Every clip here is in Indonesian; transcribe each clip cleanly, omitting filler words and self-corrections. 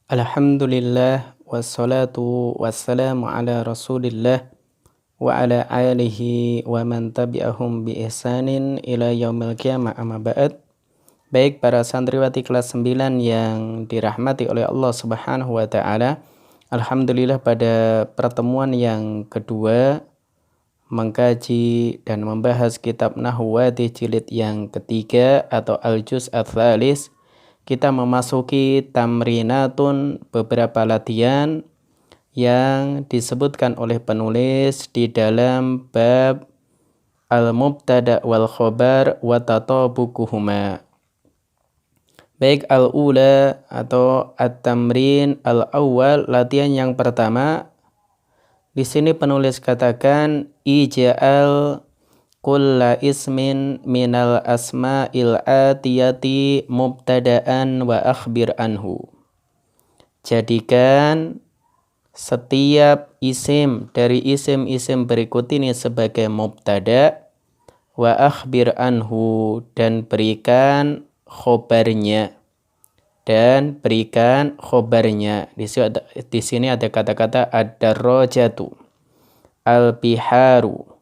Alhamdulillah wassalatu wassalamu ala Rasulillah wa ala alihi wa man tabi'ahum bi ihsanin ila yaumil qiyamah amma ba'd. Baik para santriwati kelas 9 yang dirahmati oleh Allah Subhanahu wa taala. Alhamdulillah pada pertemuan yang kedua mengkaji dan membahas kitab Nahwati jilid yang ketiga atau Al-Juz' Ats-Tsalis. Kita memasuki tamrinatun, beberapa latihan yang disebutkan oleh penulis di dalam bab al-mubtada wal khobar wa tatabukuhuma. Baik, al-ula atau at-tamrin al-awwal, latihan yang pertama. Di sini penulis katakan ija'al kulla ismin minal asma'il atiyati mubtada'an wa akhbir anhu. Jadikan setiap isim dari isim-isim berikut ini sebagai mubtada, wa akhbir anhu, dan berikan khobarnya. Di sini ada kata-kata ad-darajatu, al-biharu,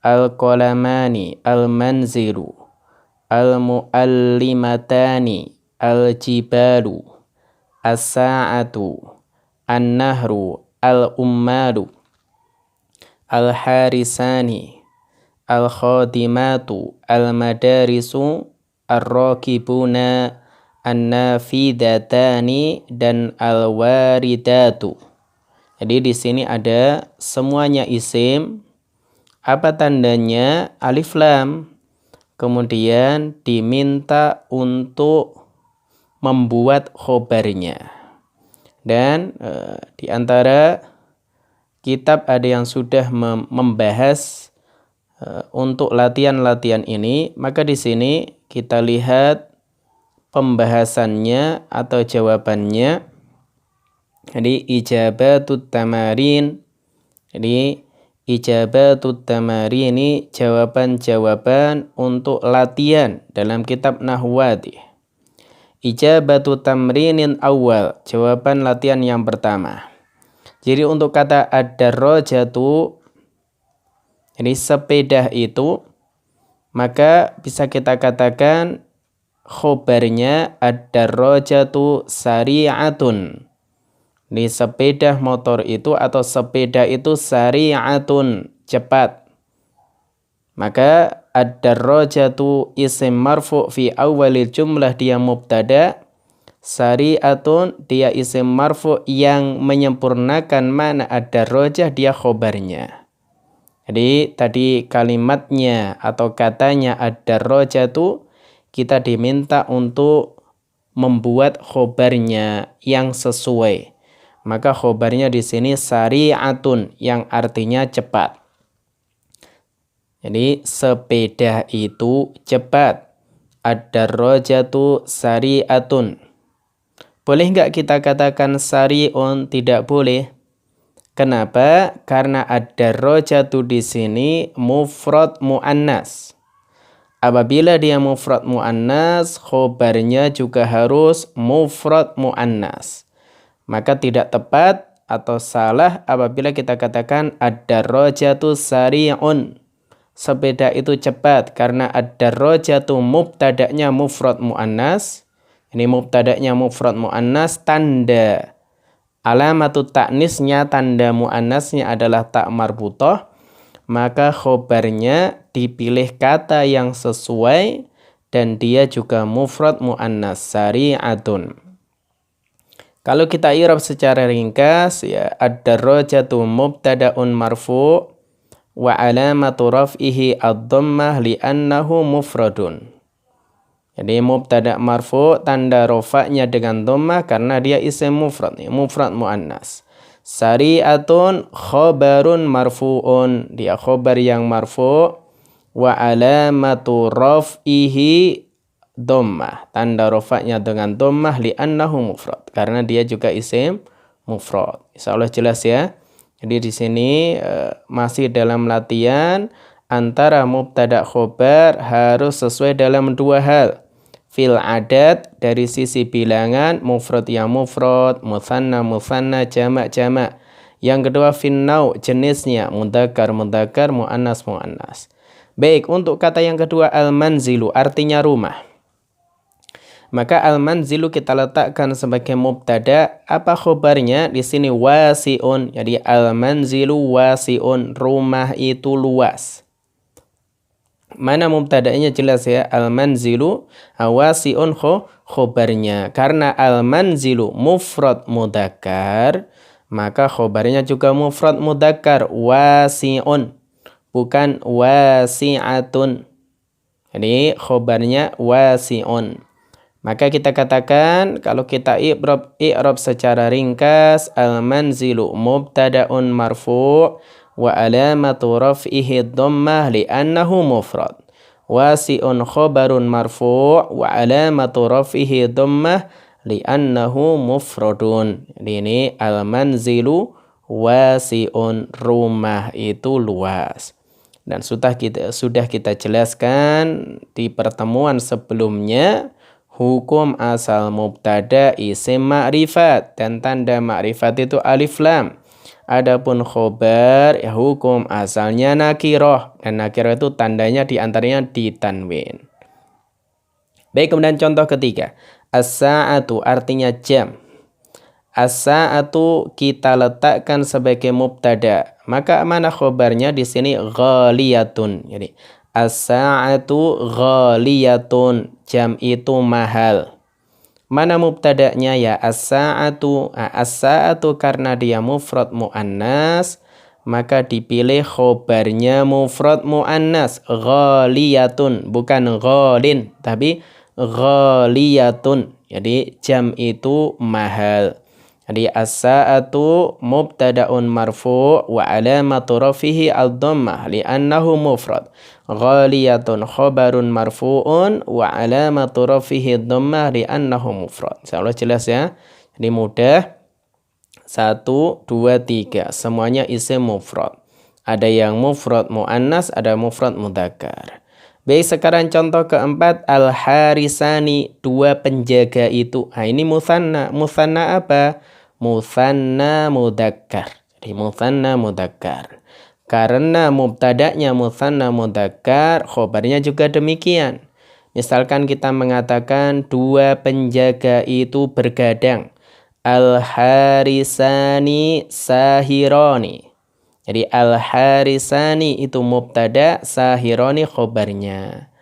al-qalamani, al-manzilu, al-muallimatani, al-jibalu, as-sa'atu, an-nahru, al-ummalu, al-harisani, al-khadimatu, al-madarisu, ar-rakibuna, an-nafidatani, dan al-waridatu. Jadi di sini ada semuanya isim. Apa tandanya? Alif lam. Kemudian diminta untuk membuat khobarnya. Dan di antara kitab ada yang sudah membahas untuk latihan-latihan ini, maka di sini kita lihat pembahasannya atau jawabannya. Jadi ijabatut tamarin. Jadi ijabatut tamarin ini jawaban-jawaban untuk latihan dalam kitab Nahwati. Ijabatut tamrinin awal, jawaban latihan yang pertama. Jadi untuk kata ad-darajatu, jadi sepeda itu, maka bisa kita katakan khobarnya ad-darajatu sari'atun. Ini sepeda motor itu atau sepeda itu sari'atun, cepat. Maka ad-darajatu isim marfu' fi awalil jumlah, dia mubtada. Sari'atun dia isim marfu' yang menyempurnakan mana ad-darajah, dia khobarnya. Jadi tadi kalimatnya atau katanya ad-darajatu, kita diminta untuk membuat khobarnya yang sesuai. Maka khobarnya di sini sari'atun, yang artinya cepat. Jadi sepeda itu cepat. Ad-darajatu sari'atun. Boleh enggak kita katakan sari'un? Tidak boleh. Kenapa? Karena ad-darajatu di sini mufrad muannas. Apabila dia mufrad muannas, khobarnya juga harus mufrad muannas. Maka tidak tepat atau salah apabila kita katakan ad-darajatu sari'un. Sepeda itu cepat, karena ad-darajatu mubtada'nya mufrad muannas. Ini mubtada'nya mufrad muannas, tanda alamatut ta'nisnya, tanda muannasnya adalah ta' marbutah. Maka khobarnya dipilih kata yang sesuai dan dia juga mufrad muannas, sari'atun. Kalau kita i'rab secara ringkas, ya, ad-darajatu mubtada'un marfu' wa alamatu raf'ihi ad-dhammah li'annahu mufradun. Jadi mubtada' marfu', tanda rafa'nya dengan dhammah karena dia isim mufrad, mufrad muannas. Sari'atun khobarun marfu'un, dia khobar yang marfu', wa alamatu raf'ihi dhammah, tanda rafa'nya dengan dhammah li'annahu mufrad, karena dia juga isim mufrad. Insyaallah jelas ya. Jadi di sini masih dalam latihan antara mubtada khobar harus sesuai dalam dua hal. fil adad dari sisi bilangan, mufrad ya mufrad, mutsanna mutsanna, jamak jamak. Yang kedua fin nau jenisnya, mudzakkar mudzakkar, muannas muannas. Baik, untuk kata yang kedua al-manzilu artinya rumah. Maka al-manzilu kita letakkan sebagai mubtada. Apa khobarnya? Di sini wasi'un. Jadi al-manzilu wasi'un, rumah itu luas. Mana mubtada'nya jelas ya, al-manzilu wasi'un khobarnya. Karena al-manzilu mufrad mudzakkar, maka khobarnya juga mufrad mudzakkar wasi'un, bukan wasi'atun. Jadi khobarnya wasi'un. Maka kita katakan kalau kita i'rab secara ringkas, al-manzilu mubtada'un marfu' wa alamatu raf'ihi dhammah li'annahu mufrad. Wasi'un khobarun marfu' wa alamatu raf'ihi dhammah li'annahu mufradun. Jadi ini al-manzilu wasi'un, rumah itu luas. Dan sudah kita jelaskan di pertemuan sebelumnya hukum asal mubtada isim ma'rifat, dan tanda ma'rifat itu alif lam. Adapun khobar ya hukum asalnya nakirah, dan nakirah itu tandanya diantaranya ditanwin. Baik, kemudian contoh ketiga. As-sa'atu artinya jam. As-sa'atu kita letakkan sebagai mubtada. Maka mana khobarnya? Di sini ghaliyatun. Jadi as-sa'atu ghaliyatun, jam itu mahal. Mana mubtada'nya ya? As-sa'atu. As-sa'atu karena dia mufrad muannas, maka dipilih khobarnya mufrad muannas ghaliyatun, bukan ghalin, tapi ghaliyatun. Jadi jam itu mahal. Jadi as-sa'atu mubtada'un marfu' wa alamatu rafihi ad-dhammah li'annahu mufrad. Ghaliyatun khobarun marfu'un wa alamatu rafihi ad-dhammah li'annahu mufrad. Insyaallah jelas ya. Jadi mudah. 1, 2, 3 semuanya isim mufrad. Ada yang mufrad muannas, ada mufrad mudzakkar. Baik, sekarang contoh keempat, al-harisani, dua penjaga itu. Nah, ini mutsanna. Mutsanna apa? Mutsanna mudzakkar. Jadi mutsanna mudzakkar. Karena mubtada'nya mutsanna mudzakkar, khobarnya juga demikian. Misalkan kita mengatakan dua penjaga itu bergadang. Al-harisani sahirani. Jadi al-harisani itu mubtada, sahirani khobarnya.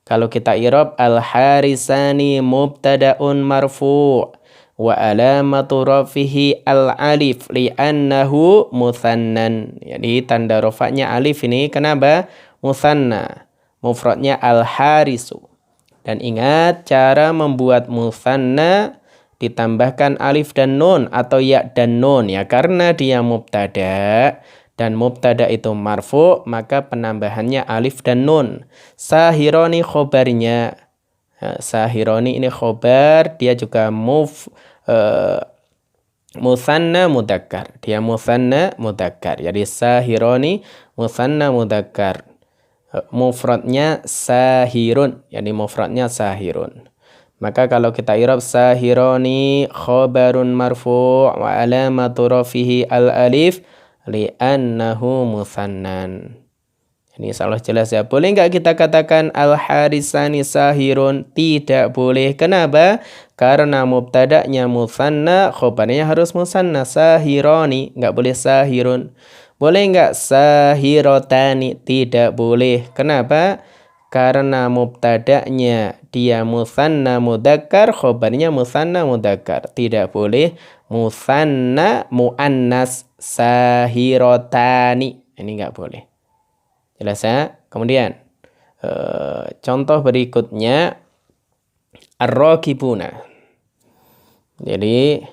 Kalau kita i'rab al-harisani mubtada'un marfu' wa alamatu rafihi al-alif li'annahu mutsannan. Jadi tanda rafa'nya alif ini kenapa? Mutsanna. Mufradnya al-harisu. Dan ingat cara membuat mutsanna, ditambahkan alif dan nun atau ya dan nun ya, karena dia mubtada dan mubtada itu marfu, maka penambahannya alif dan nun. Sahironi khobarnya. Sahironi ini khobar, dia juga mutsanna mudzakkar. Dia mutsanna mudzakkar. Jadi sahironi mutsanna mudzakkar. Mufradnya sahirun. Jadi mufradnya sahirun. Maka kalau kita i'rab sahironi khobarun marfu' wa alamatu rafihi al-alif li'annahu mutsannan. Ini insyaallah jelas ya. Boleh enggak kita katakan al-harisani sahirun? Tidak boleh. Kenapa? Karena mubtada'nya mutsanna, khobarnya harus mutsanna, sahironi, enggak boleh sahirun. Boleh enggak sahirotani? Tidak boleh. Kenapa? Karena mubtada'nya dia mutsanna mudzakkar, khobarnya mutsanna mudzakkar. Tidak boleh mutsanna muannas sahirotani. Ini enggak boleh. Jelas ya? Kemudian contoh berikutnya ar-rakibuna. Jadi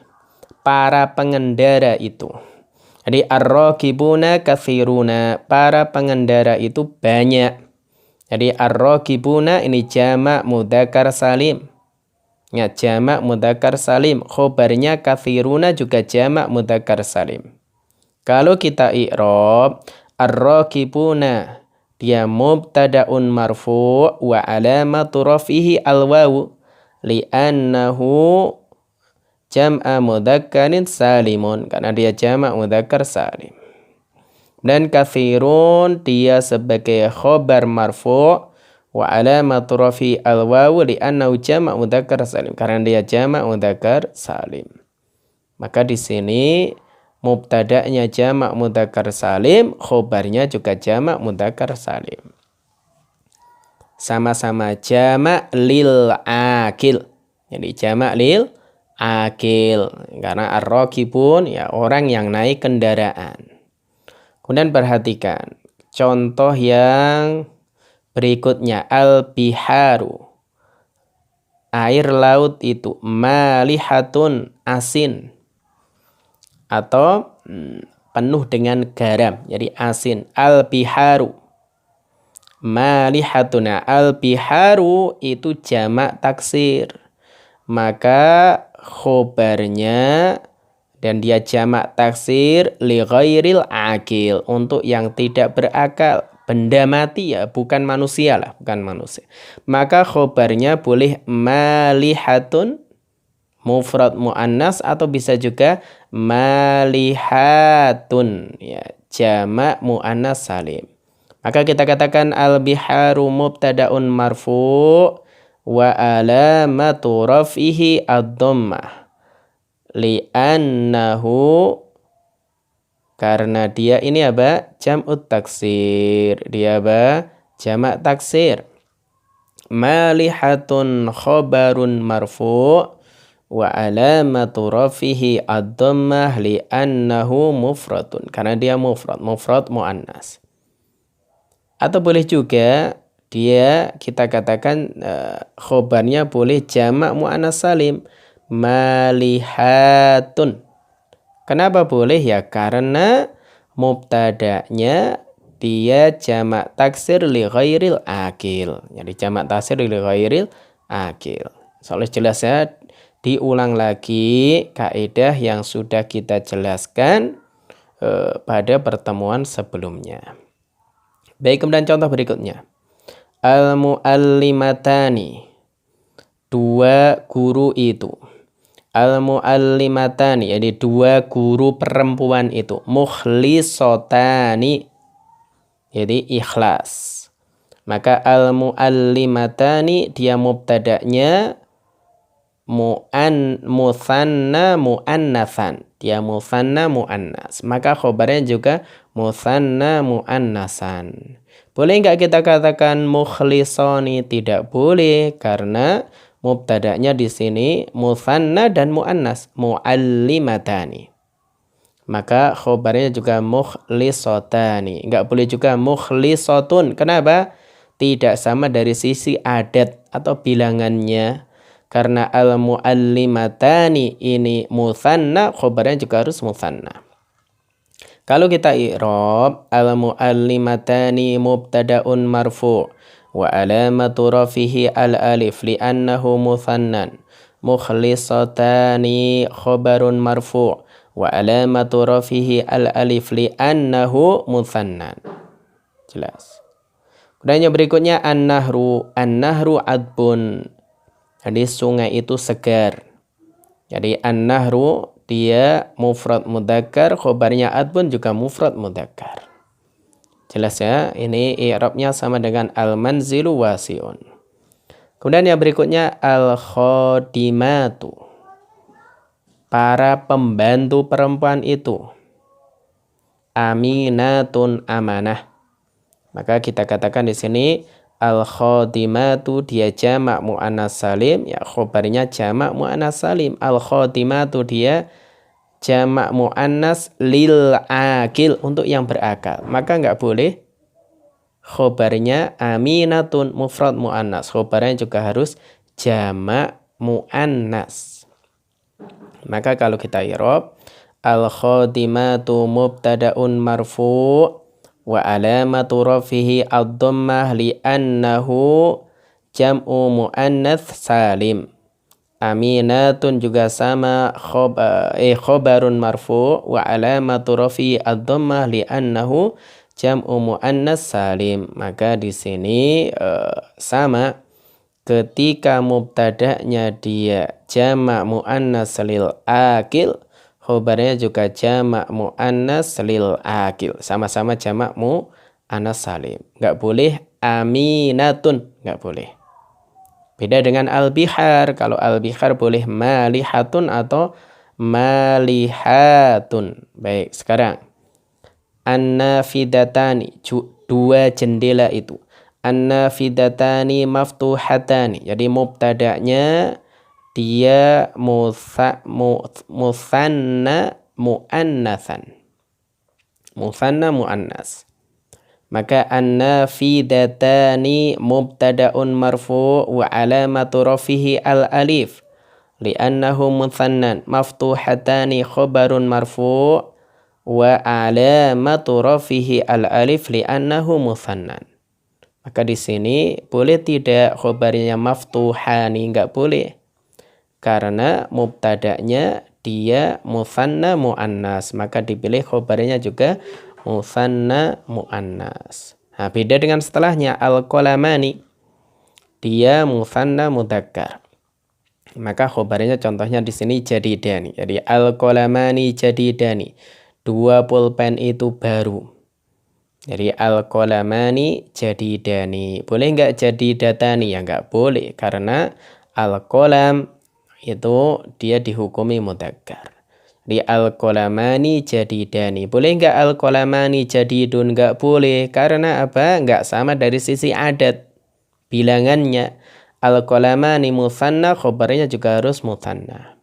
para pengendara itu. Jadi ar-rakibuna katsiruna, para pengendara itu banyak. Jadi ar-rakibuna ini jamak mudzakkar salim. Ya, jamak mudzakkar salim. Khobarnya katsiruna juga jamak mudzakkar salim. Kalau kita i'rab ar-rakibuna, dia mubtada'un marfu' wa alamatu raf'ihi al-wawu. li'annahu jam'a mudzakkarin salimun, karena dia jamak mudzakkar salim. Dan katsirun dia sebagai khobar marfu' wa alamatu rafi al-wawu li'annahu jamak mudzakkar salim, karena dia jamak mudzakkar salim. Maka di sini mubtada'nya jamak mudzakkar salim, khobarnya juga jamak mudzakkar salim. Sama-sama jamak lil akil. Jadi jamak lil akil, karena ar-rakibun ya orang yang naik kendaraan. Kemudian perhatikan contoh yang berikutnya, al-biharu, air laut itu, malihatun, asin atau penuh dengan garam, jadi asin. Al-biharu, malihatuna, al-biharu itu jamak taksir, maka khobarnya dan dia jamak taksir li ghairil akil, untuk yang tidak berakal, benda mati ya, bukan manusia lah, bukan manusia. Maka khobarnya boleh malihatun mufrad muannas, atau bisa juga malihatun ya, jamak muannas salim. Maka kita katakan al-biharu mubtada'un marfu' wa alamatu raf'ihi ad-dhammah li'annahu, karena dia ini apa? Jam'ut taksir. Dia apa? Jamak taksir. Malihatun khobarun marfu' wa alamatu rafihi ad-dhammah li'annahu mufradun, karena dia mufrad muannas. Atau boleh juga dia kita katakan khobarnya boleh jamak muannas salim, malihatun. Kenapa boleh ya? Karena mubtada'nya dia jamak taksir li ghairil akil. Jadi jamak taksir li ghairil akil. Soalnya jelas ya, diulang lagi kaidah yang sudah kita jelaskan pada pertemuan sebelumnya. Baik, kemudian contoh berikutnya. Al-muallimatani, dua guru itu. Al-muallimatani, jadi dua guru perempuan itu. Mukhlisotani, jadi ikhlas. Maka al-muallimatani dia mubtada'nya musanna muannatsan, dia musanna muannas. Maka khobarnya juga musanna muannasan. Boleh enggak kita katakan mukhlisoni? Tidak boleh, karena mubtada'nya di sini musanna dan muannas, muallimatani. Maka khobarnya juga mukhlisotani. Enggak boleh juga mukhlisotun. Kenapa? Tidak sama dari sisi adat atau bilangannya. Karena al-muallimatani ini musanna, khobarnya juga harus musanna. Kalau kita i'rab, al-muallimatani mubtada'un marfu' wa alamatu rafihi al-alif li'annahu musannan. Mukhlisatani khabarun marfu' wa alamatu rafihi al-alif li'annahu musannan. Jelas. Kemudian yang berikutnya an-nahru. An-nahru adbun. Jadi sungai itu segar. Jadi an-nahru dia mufrad mudzakkar, khobarnya adbun juga mufrad mudzakkar. Jelas ya, ini i'rabnya sama dengan al-manzilu wasi'un. Kemudian yang berikutnya al-khodimatu, para pembantu perempuan itu. Aminatun, amanah. Maka kita katakan di sini al-khodimatu dia jamak muannas salim, ya khobarnya jamak muannas salim. Al-khodimatu dia jamak muannas lil akil, untuk yang berakal. Maka enggak boleh khobarnya aminatun mufrad muannas, khobarnya juga harus jamak muannas. Maka kalau kita i'rab, al-khodimatu mubtada'un marfu' wa alamatu rafihi ad-dhammah li'annahu jam'u muannats salim. Aminatun juga sama, khobarun marfu' wa alamatu rafihi ad-dhammah li'annahu jam'u muannats salim. Maka di sini sama, ketika mubtada'nya dia jamak muannas lil akil, khobarnya juga jamak muannas lil akil, sama-sama jamak muannas salim. Enggak boleh aminatun, enggak boleh. Beda dengan al-bihar. Kalau al-bihar boleh malihatun atau malihatun. Baik, sekarang an-nafidatani, dua jendela itu. An-nafidatani maftuhatani. Jadi mubtada'nya dia musanna muannatsan. Musanna muannas. Maka an-nafidatani mubtada'un marfu' wa alamatu rafihi al-alif li'annahu musannan, maftuhatani khobarun marfu' wa alamatu rafihi al-alif li'annahu musannan. Maka di sini boleh tidak khobarnya maftuhani? Enggak boleh. Karena mubtada'nya dia musanna muannas, maka dipilih khobarnya juga musanna muannas. Nah, beda dengan setelahnya al-qalamani. Dia musanna mudzakkar. Maka khobarnya contohnya di sini jadidani. Jadi al-qalamani jadidani. Dua pulpen itu baru. Jadi al-qalamani jadidani. Boleh enggak jadidatani? Ya enggak boleh karena al-qalam itu dia dihukumi mudzakkar. Di al-qalamani jadidani. Boleh enggak al-qalamani jadidun? Enggak boleh. Karena apa? Enggak sama dari sisi adat. Bilangannya. Al-qalamani musanna, khobarnya juga harus musanna.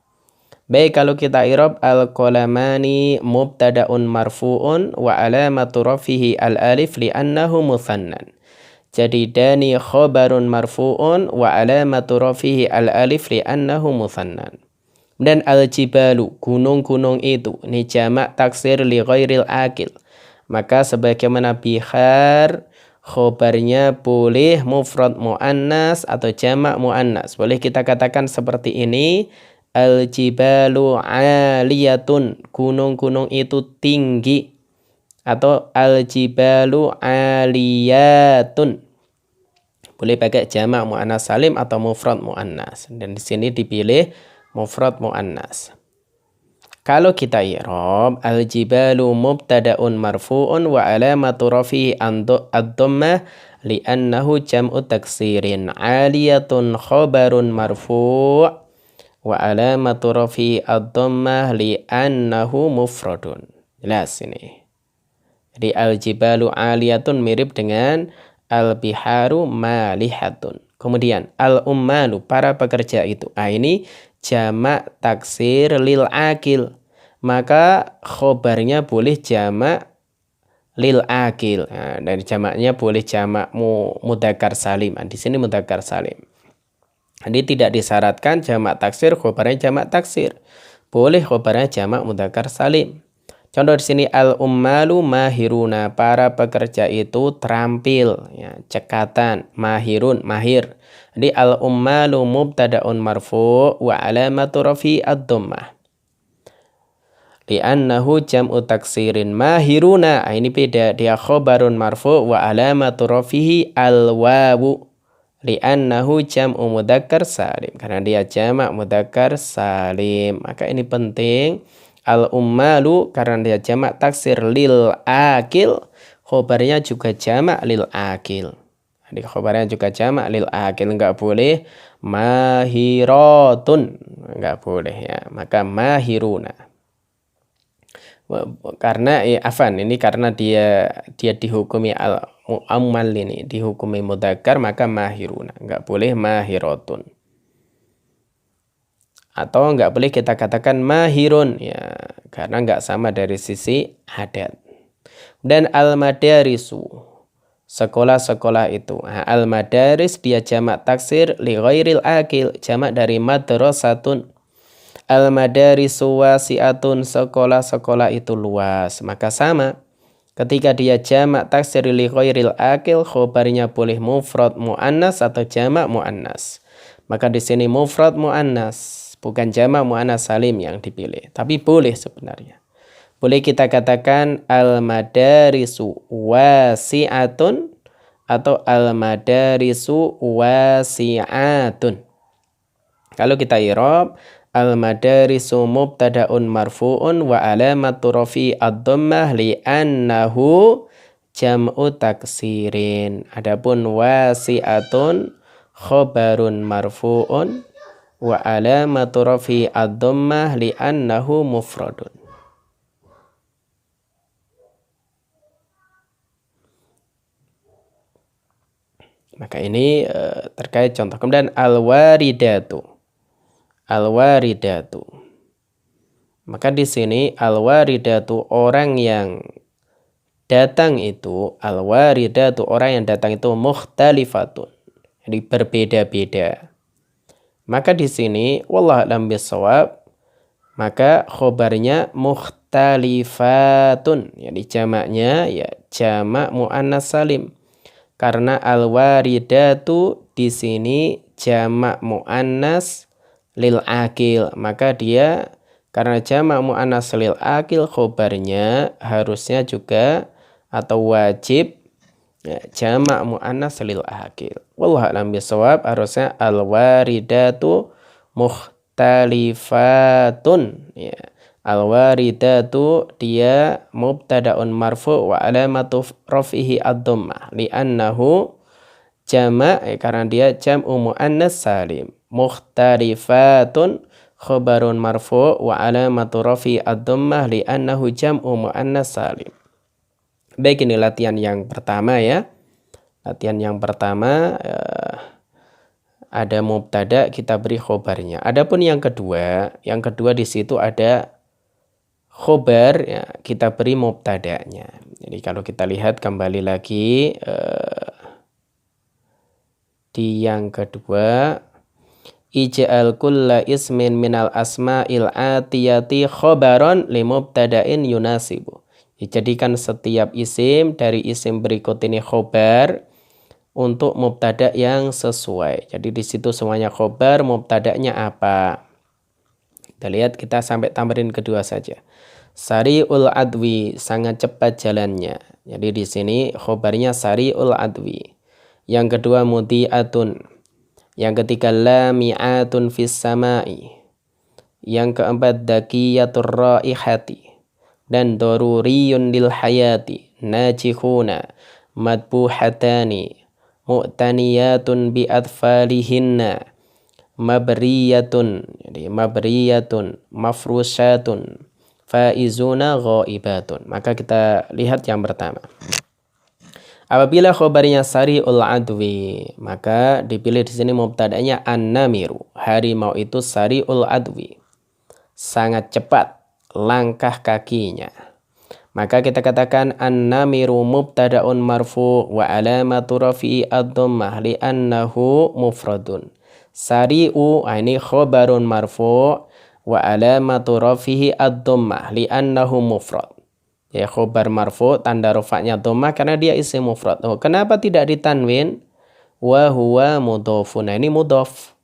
Baik, kalau kita i'rab al-qalamani mubtada'un marfu'un wa alamatu rafihi al-alif li'annahu musannan. Jadidani khobarun marfu'un wa alamatu rafihi al-alif li'annahu musannan. Dan al-jibalu, gunung-gunung itu, ini jamak taksir li ghairil akil. Maka sebagaimana bihar, khobarnya boleh mufrad muannas atau jamak muannas. Boleh kita katakan seperti ini, al-jibalu aliyatun, gunung-gunung itu tinggi. Atau al-jibalu aliyatun. Boleh pakai jamak muannas salim atau mufrad muannas. Dan di sini dipilih mufrad muannas. Kalau kita i'rab al-jibalu mubtada'un marfu'un wa alamatu rafihi ad-dhammah li'annahu jam'u taksirin. 'Aliyatun khabarun marfu' wa alamatu rafihi ad-dhammah li'annahu mufradun. Jelas ini. Jadi al-jibalu 'aliyatun mirip dengan al-biharu malihatun. Kemudian al-ummalu, para pekerja itu. Ini jamak taksir lil akil. Maka khobarnya boleh jamak lil akil. Nah, dari jamaknya boleh jamak mudzakkar salim. Di sini mudzakkar salim. Jadi tidak disyaratkan jamak taksir khobarnya jamak taksir. Boleh khobarnya jamak mudzakkar salim. Contoh di sini al-ummalu mahiruna, para pekerja itu terampil, ya, cekatan, mahirun, mahir. Jadi al-ummalu mubtada'un marfu' wa alamatu rafi ad-dhammah. Li'annahu jam'u taksirin. Mahiruna, ini beda, dia khobarun marfu' wa alamatu rafihi al-wawu. Li'annahu jam'u mudzakkar salim, karena dia jamak mudzakkar salim. Maka ini penting. Al-ummalu karena dia jamak taksir lil akil, khobarnya juga jamak lil akil. Jadi khobarnya juga jamak lil akil, enggak boleh mahiratun, enggak boleh ya. Maka mahiruna. Karena ini karena dia dihukumi al-mu'ammal ini, dihukumi mudzakkar, maka mahiruna, enggak boleh mahiratun. Atau enggak boleh kita katakan mahirun, ya, karena enggak sama dari sisi adat. Dan al-madarisu, sekolah-sekolah itu. Nah, al-madaris dia jamak taksir li ghairil akil, jamak dari madrasatun. Al-madarisu wasi'atun, sekolah-sekolah itu luas. Maka sama, ketika dia jamak taksir li ghairil akil, khobarnya boleh mufrad muannas atau jamak muannas. Maka di sini mufrad muannas, bukan jamak muannas salim yang dipilih, tapi boleh sebenarnya. Boleh kita katakan al-madarisu wasi'atun atau al-madarisu wasi'atun. Kalau kita i'rab, al-madarisu mubtada'un marfu'un wa alamatu rafi ad-dhammah li'annahu jam'u taksirin. Adapun wasi'atun khobarun marfu'un wa alamatu rafi ad-dhammah li'annahu mufradun. Maka ini terkait contoh. Kemudian al-waridatu. Al-waridatu. Maka di sini al-waridatu orang yang datang itu, al-waridatu orang yang datang itu mukhtalifatun. Jadi berbeda-beda. Maka di sini wallahu a'lam bishawab, maka khobarnya mukhtalifatun. Jadi jamaknya ya jamak muannas salim. Karena al-waridatu di sini jamak muannas lil akil, maka dia karena jamak muannas lil akil khobarnya harusnya juga atau wajib ya, jamak muannas lil akil. Wallahu a'lam bishawab, harusnya al-waridatu mukhtalifatun ya. Al-waridatu dia mubtada'un marfu' wa alamatu rafihi ad-dhammah li'annahu jama' karena dia jam'u muannas salim. Mukhtalifatun khabarun marfu' wa alamatu rafihi ad-dhammah li'annahu jam'u muannas salim. Baik, ini latihan yang pertama ya. Latihan yang pertama ada mubtada, kita beri khobarnya. Adapun yang kedua di situ ada khobar ya, kita beri mubtada'nya. Jadi kalau kita lihat kembali lagi di yang kedua, ij'al kulla ismin minal asma'il atiyati khobaron li mubtada'in yunasibu. Dijadikan setiap isim dari isim berikut ini khobar untuk mubtada yang sesuai. Jadi di situ semuanya khobar, mubtada'nya apa? Kita lihat, kita sampai tamrin kedua saja. Sari'ul adwi, sangat cepat jalannya. Jadi di sini khobarnya sari'ul adwi. Yang kedua mudhi'atun. Yang ketiga lami'atun fis sama'i. Yang keempat dakiyatur raihati. Dan daruriyun lil hayati. Najihuna madbuhatani. Mu'taniyatun bi atfalihinna. Mabriyatun, jadi mabriyatun, mafrusatun, faizuna ghaibatun. Maka kita lihat yang pertama. Apabila khobarnya sari'ul adwi, maka dipilih di sini mubtada'nya an-namiru. Harimau itu sari'ul adwi, sangat cepat langkah kakinya. Maka kita katakan an-namiru mubtada'un marfu' wa alamatu rafi'i ad-dhammah li'annahu mufradun. Sari'u ini khobarun marfu' wa alamatu rafihi ad-dhammah li'annahu mufrad. Ya, khobar marfu' tanda rafa'nya dhammah karena dia isim mufrad. Oh, kenapa tidak ditanwin? Wa huwa mudhafun. Ini mudhaf.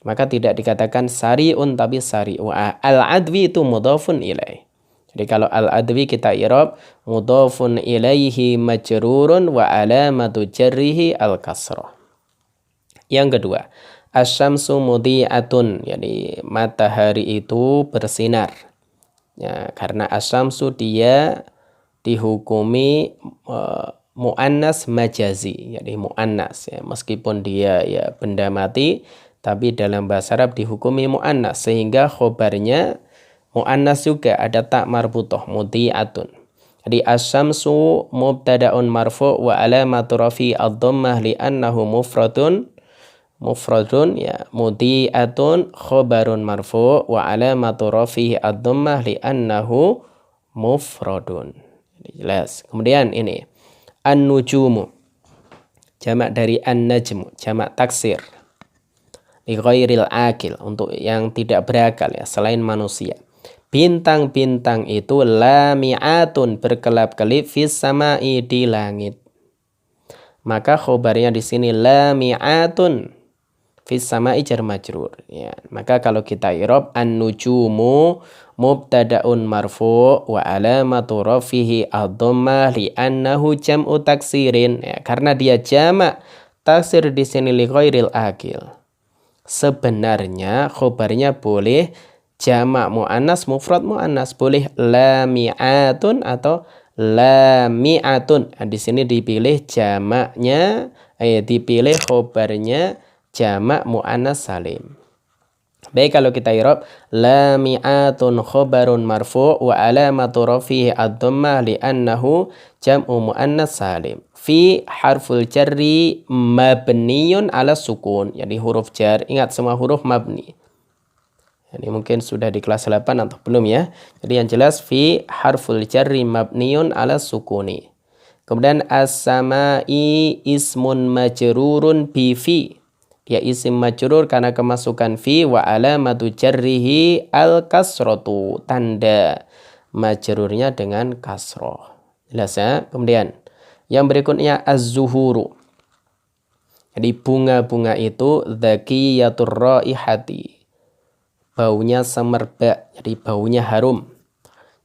Maka tidak dikatakan sari'un tapi sari'u. Al-adwi itu mudhafun ilaih. Jadi kalau al-adwi kita i'rab mudhafun ilaihi majrurun wa alamatu jarrihi al-kasrah. Yang kedua, asyamsu mudhi'atun, yani matahari itu bersinar. Ya, karena asyamsu dia dihukumi muannas majazi, jadi muannas ya, meskipun dia ya benda mati, tapi dalam bahasa Arab dihukumi muannas sehingga khobarnya muannas juga, ada tak marbutah mudhi'atun. Jadi asyamsu mubtada'un marfu' wa alamatu rafi ad-dhammah li'annahu mufradun ya, mudhi'atun khobarun marfu' wa alamatu rafihi ad-dhammah li'annahu mufradun. Jelas. Kemudian ini an-nujumu, jamak dari an-najmu, jamak taksir. Li ghairil akil, untuk yang tidak berakal ya, selain manusia. Bintang-bintang itu lami'atun, berkelap-kelip fis sama'i, di langit. Maka khobarnya di sini lami'atun fis sama'i jar majrur ya. Maka kalau kita i'rab an-nujumu mubtada'un marfu' wa alamatu rafihi ad-dhammah li'annahu jam'u taksirin. Ya, karena dia jamak taksir di sini li ghairil akil. Sebenarnya khobarnya boleh jamak muannas mufrad muannas, boleh lami'atun atau lami'atun. Nah, di sini dipilih jamaknya, dipilih khobarnya jamak muannas salim. Baik, kalau kita i'rab lami'atun khobarun marfu' wa alamatu rafihi ad-dhammah li'annahu jam'u muannas salim. Fi harful jarri mabniyun ala sukun. Jadi huruf jar, ingat semua huruf mabni. Ini mungkin sudah di kelas 8 atau belum ya. Jadi yang jelas fi harful jarri mabniyun ala sukuni. Kemudian as-sama'i ismun majrurun bi fi. Dia isim majrur karena kemasukan fi wa alamatu jarrihi al-kasratu. Tanda majrurnya dengan kasroh. Jelas ya? Kemudian yang berikutnya az-zuhuru. Jadi bunga-bunga itu dzakiyatur raihati. Baunya semerbak, jadi baunya harum.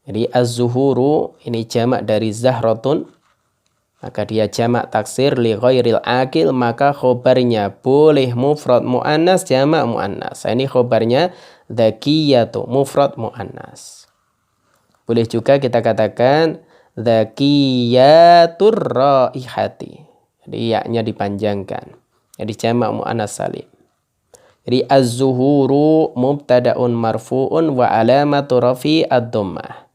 Jadi az-zuhuru ini jamak dari zahratun. Maka dia jamak taksir li ghairil akil, maka khobarnya boleh mufrad muannas jamak muannas. Ini khobarnya dzakiyatu mufrad muannas. Boleh juga kita katakan dzakiyatur raihati. Jadi ya-nya dipanjangkan. Jadi jamak muannas salim. Jadi az-zuhuru mubtada'un marfu'un wa alamatu rafi ad-dhammah.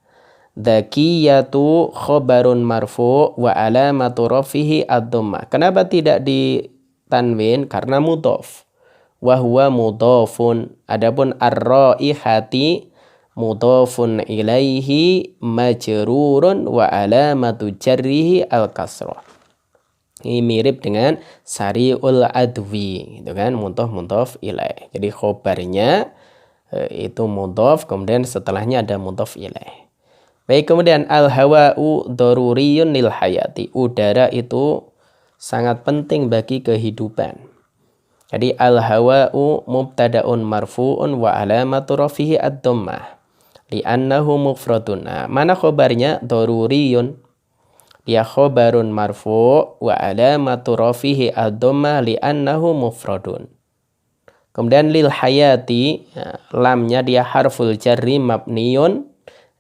Dzakiyatu khobarun marfu' wa alamatu rafihi ad-dhammah. Kenapa tidak ditanwin? Karena mudhaf. Wa huwa mudhafun. Adapun ar-raihati mudhafun ilaihi majrurun wa alamatu jarrihi al-kasrah. Ini mirip dengan sari'ul adwi, gitu kan? Mudhaf ilaih. Jadi khobarnya itu mudhaf, kemudian setelahnya ada mudhaf ilaih. Baik, kemudian al-hawa'u daruriyun lil hayati. Udara itu sangat penting bagi kehidupan. Jadi al-hawa'u mubtada'un marfu'un wa alamatu rafihi ad-dhammah li'annahu mufradun. Nah, mana khobarnya? Daruriyun. Dia khobarun marfu' wa alamatu rafihi ad-dhammah li'annahu mufradun. Kemudian lil hayati, lamnya dia harful jarri mabniyun.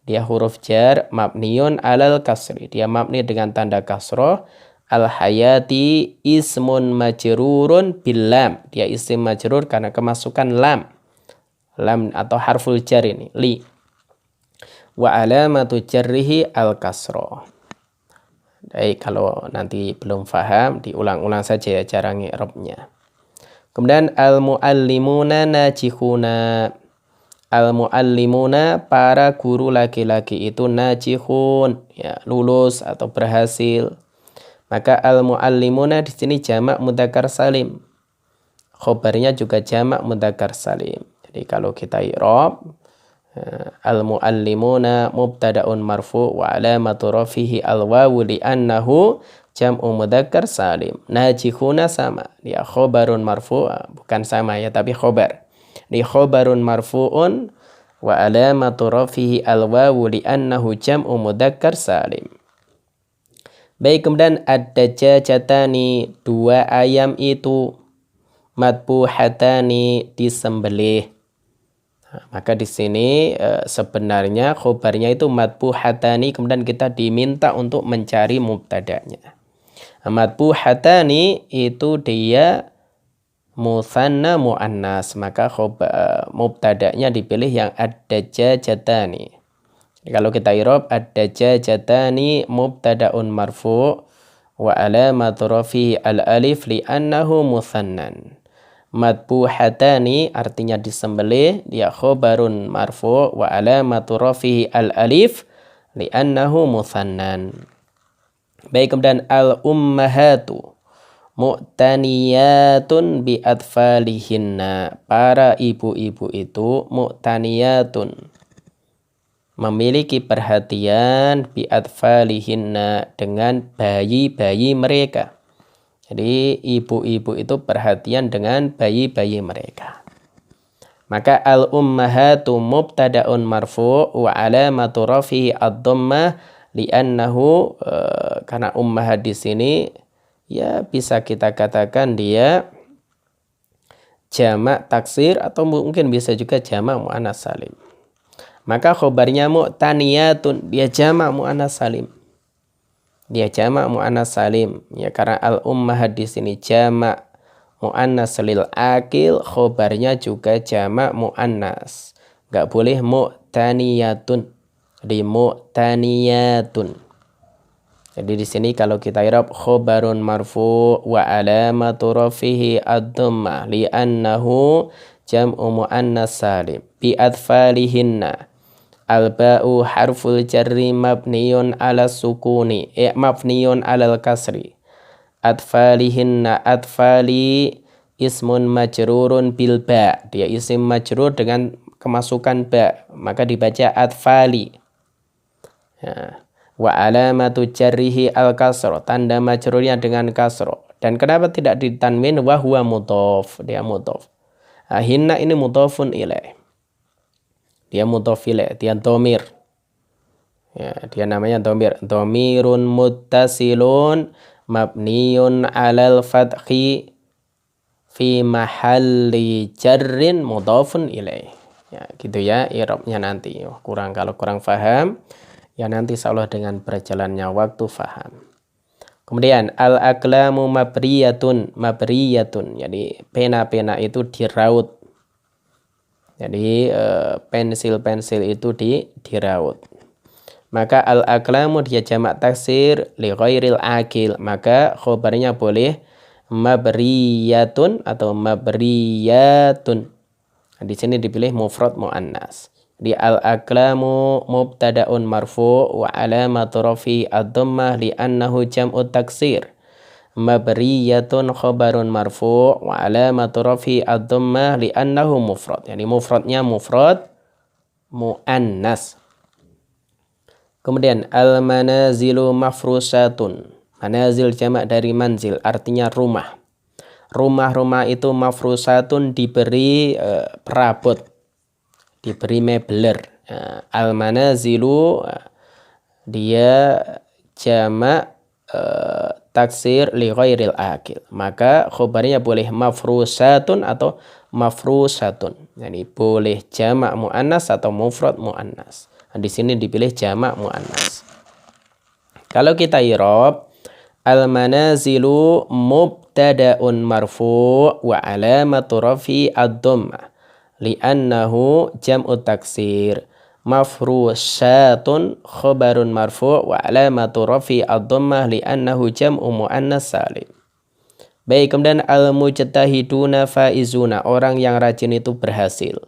Dia huruf jar mabniyun alal kasri. Dia mabni dengan tanda kasroh. Al-hayati ismun majrurun bil lam. Dia isim majrur karena kemasukan lam. Lam atau harful jar ini. Li. Wa alamatu jarrihi al-kasroh. Baik, kalau nanti belum paham, diulang-ulang saja ya cara ngi'rabnya. Kemudian al-muallimuna najihuna. Al-muallimuna, para guru laki-laki itu najihun, ya, lulus atau berhasil. Maka al-muallimuna di sini jamak mudzakkar salim. Khobarnya juga jamak mudzakkar salim. Jadi kalau kita i'rab al-muallimuna mubtada'un marfu' wa alamatu rafihi al-wawu li'annahu jam'u mudzakkar salim. Najihuna sama, dia khobarun marfu', bukan sama ya, tapi khobar. Di khobarun marfu'un wa alamatu rafihi al-wawu li'annahu jam'u mudzakkar salim. Baik, kemudian ad-dajjajatani, dua ayam itu, madbuhatani, disembelih. Nah, maka di sini sebenarnya khobarnya itu madbuhatani, kemudian kita diminta untuk mencari mubtada'nya. Madbuhatani itu dia musanna muannas, maka mubtada'nya dipilih yang ad-dajjajatani. Kalau kita i'rab ad-dajjajatani mubtada'un marfu' wa alamatu rafihi al-alif li'annahu musannan. Madbuhatani artinya disembelih, dia khobarun marfu' wa alamatu rafihi al-alif li'annahu musannan. Baik, kemudian al-ummahatu mu'taniyatun bi atfalihinna. Para ibu-ibu itu mu'taniyatun, memiliki perhatian bi atfalihinna, dengan bayi-bayi mereka. Jadi ibu-ibu itu perhatian dengan bayi-bayi mereka. Maka al-ummahatu mubtada'un marfu' wa alamatu rafihi ad-dhammah li'annahu karena ummahat di sini ya bisa kita katakan dia jamak taksir atau mungkin bisa juga jamak muannats salim. Maka khobarnya mu'taniyatun, dia jamak muannats salim. Dia jamak muannats salim ya, karena al-ummahat di sini jamak mu'annas lil akil, khobarnya juga jamak mu'annas. Enggak boleh mu'taniyatun. Jadi mu'taniyatun. Jadi di sini kalau kita i'rab khobarun marfu' wa alamatu rafihi ad-dhammah li'annahu jam'u mu'annas salim bi adfalihinna. Al-ba'u harful jarri mabniyun ala sukuni mabniyun alal kasri. Atfalihinna, atfali ismun majrurun bil ba, dia isim majrur dengan kemasukan ba, maka dibaca atfali ya. Wa alamatu jarrihi al kasro, tanda majrurnya dengan kasro. Dan kenapa tidak ditanwin? Wa huwa mudhaf, dia mudhaf. Hinna ini mudhafun ilaih, dia mudhaf ilaih, dia dhamir ya, dia namanya dhamir, dhamirun muttasilun mabniyun alal fathi fi mahalli jarrin mudhafun ilaih. Ya, gitu ya i'rabnya nanti. Kalau kurang paham ya nanti insyaallah dengan berjalannya waktu paham. Kemudian al-aqlamu mabriyatun, mabriyatun. Jadi pena-pena itu diraut. Jadi pensil-pensil itu diraut. Maka al-aqlamu dia jamak taksir li ghairil akil, maka khobarnya boleh mabriyatun atau mabriyatun. Di sini dipilih mufrad muannas. Di al-aqlamu mubtada'un marfu' wa alamatu rafi ad-dhammah li'annahu jam'u taksir. Mabriyatun khobarun marfu' wa alamatu rafi ad-dhammah li'annahu mufrad. Yani mufradnya mufrad muannas. Kemudian al-manazilu mafrusatun. Manazil jamak dari manzil, artinya rumah. Rumah-rumah itu mafrusatun diberi perabot, diberi mebler. Al-manazilu dia jamak taksir li ghairil akil. Maka khobarnya boleh mafrusatun atau mafrusatun. Yani boleh jamak muannas atau mufrad muannas. Di sini dipilih jamak muannas. Kalau kita i'rab al-manazilu mubtada'un marfu' wa alamatu rafi ad-dhammah li'annahu jam'u taksir. Mafrusatun khabarun marfu' wa alamatu rafi ad-dhammah li'annahu jam'u muannas salim. Baik, kemudian al-mujtahiduna faizuna, orang yang rajin itu berhasil.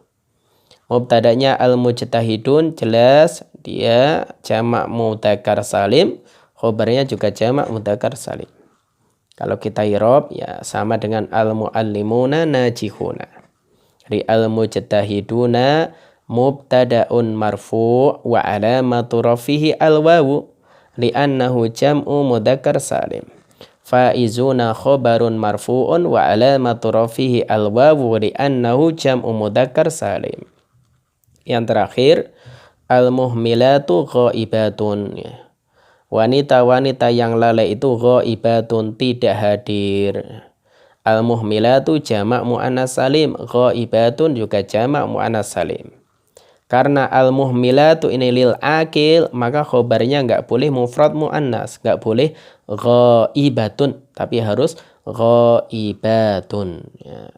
Mubtadanya al-mujtahidun jelas dia jamak mudzakkar salim, khobarnya juga jamak mudzakkar salim. Kalau kita i'rab ya sama dengan al-muallimuna najihuna. Jadi al-mujtahiduna mubtada'un marfu' wa alamatu rafihi al-wawu li'annahu jam'u mudzakkar salim. Faizuna khobarun marfu'un wa alamatu rafihi al-wawu li'annahu jam'u mudzakkar salim. Yang terakhir al-muhmilatu ghaibatun. Wanita-wanita yang lalai itu ghaibatun, tidak hadir. Al-muhmilatu jamak muannas salim, ghaibatun juga jamak muannas salim. Karena al-muhmilatu ini lil akil, maka khobarnya enggak boleh mufrad muannas, enggak boleh ghaibatun, tapi harus ghaibatun ya.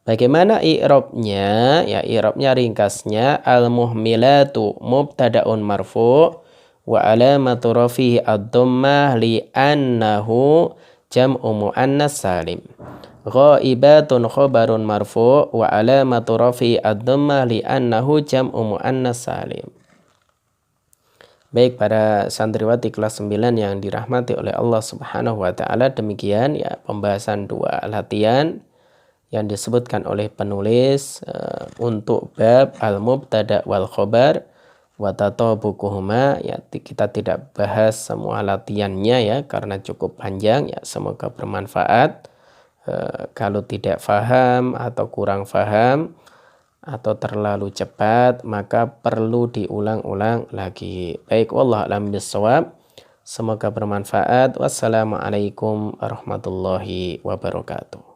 Bagaimana i'rabnya? Ya, i'rabnya ringkasnya al-muhmilatu mubtada'un marfu' wa alamatu rafihi ad-dhammah li'annahu jam'u muannas salim. Ghaibatun khabarun marfu' wa alamatu rafihi ad-dhammah li'annahu jam'u muannas salim. Baik para santriwati kelas 9 yang dirahmati oleh Allah Subhanahu wa taala, demikian ya pembahasan dua latihan yang disebutkan oleh penulis untuk bab al-mubtada wal khobar wa tatabuquhuma. Ya, kita tidak bahas semua latihannya ya karena cukup panjang ya, semoga bermanfaat. Kalau tidak paham atau kurang paham atau terlalu cepat, maka perlu diulang-ulang lagi. Baik, wallahu a'lam bishawab. Semoga bermanfaat. Wassalamualaikum warahmatullahi wabarakatuh.